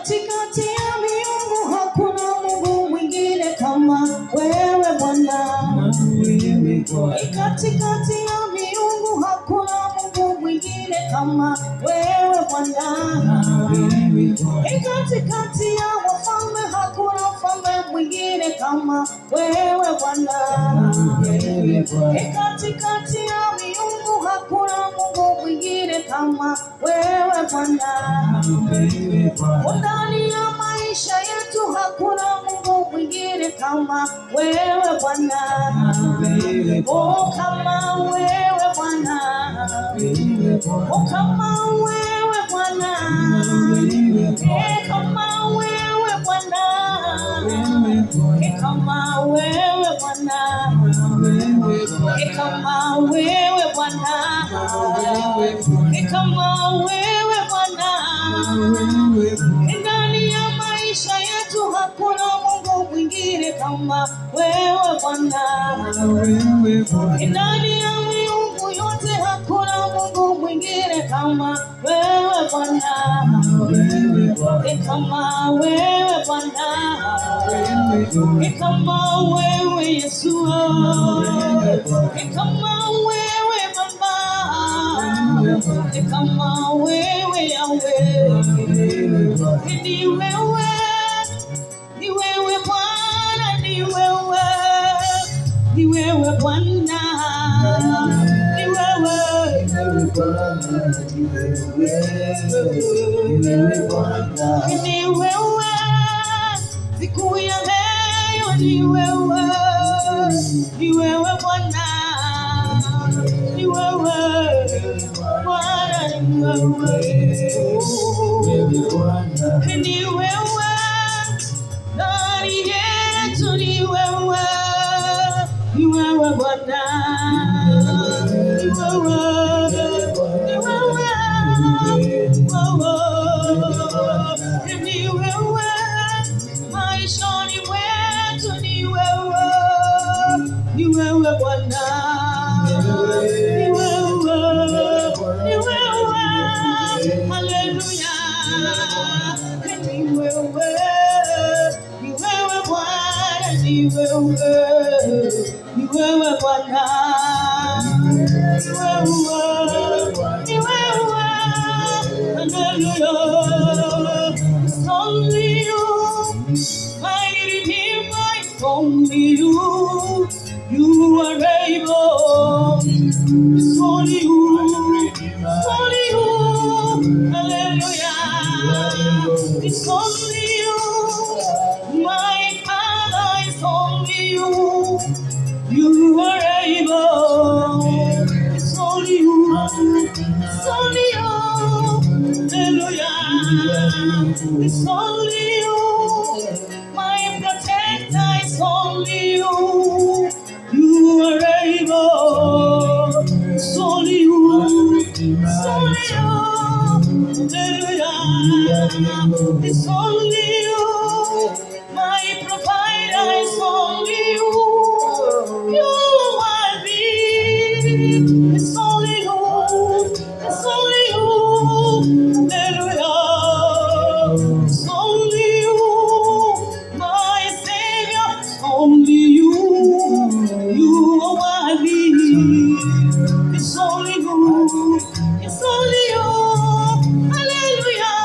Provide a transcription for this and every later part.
Katikati ya miungu hakuna Mungu mwingine kama wewe Bwana. Katikati ya miungu hakuna Mungu mwingine kama wewe Bwana. Katikati ya wafalme hakuna mfalme mwingine kama wewe Bwana. Katikati ya miungu hakuna Mungu mwingine kama wewe Bwana. Ndani ya maisha yetu hakuna Mungu mwingine kama wewe Bwana. Oh, kama wewe Bwana. Oh, kama wewe Bwana. Kama wewe Bwana. Kama wewe Bwana. Kama wewe Bwana. Kama wewe Bwana. Ndani ya maisha yetu hakuna Mungu mwingine kama wewe Bwana. Ndani ya miungu yote hakuna Mungu mwingine kama wewe Bwana. Kama wewe Bwana. Kama wewe Yesu. Kama wewe Baba. Kama wewe Yahweh. Ni wewe. Ni wewe Bwana. Ni wewe. Ni wewe Bwana. Ni wewe. Ni wewe. Siku ya leo ni wewe. Ni wewe Bwana. Ni wewe Bwana. Ni wewe. Ni wewe. Ndani yetu ni wewe. Ni wewe Bwana. Ni wewe. Ni wewe. Ni wewe. Maishani mwetu ni wewe. Ni wewe Bwana. Ni wewe. Ni wewe. Haleluya. Ni wewe. Ni wewe Bwana. Ni wewe. Ni wewe Bwana. Ni wewe. Ni wewe. Hallelujah. It's only you, my Redeemer. It's only you. You are able. It's only you. It's only you. Hallelujah. It's only you, my Father. It's only you. You are able. It's only you. It's only you. Hallelujah. It's only you. My protector. It's only you. You are able. It's only you. It's only you. Hallelujah. It's only you. My provider. It's only you. You are me. It's only you. It's only you. Hallelujah. It's only you. My Savior. It's only you. You are worthy. It's only you. It's only you. Hallelujah.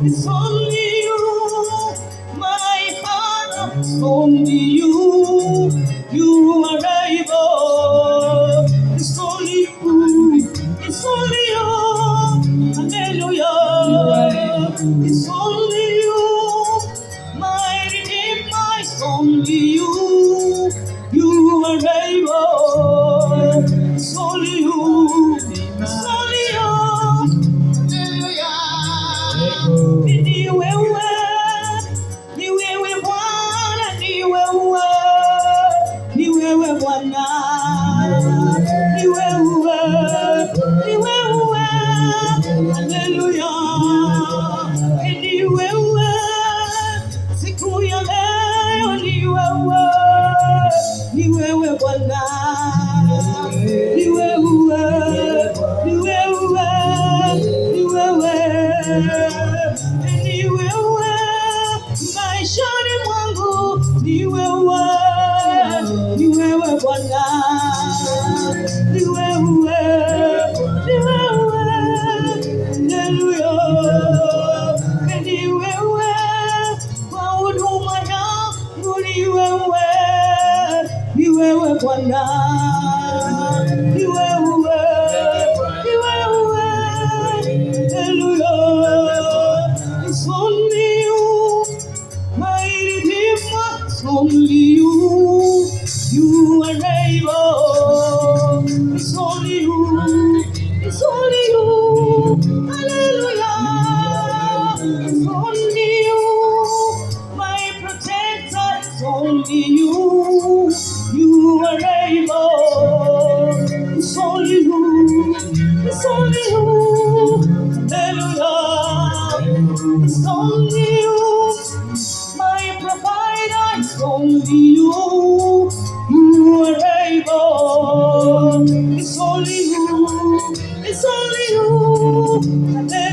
It's only you. My Father. It's only you. You are able. It's only you. It's only you. you. You are able. It's only you. It's only you. Hallelujah. It's only you. My provider. It's only you. You are able. It's only you. It's only you.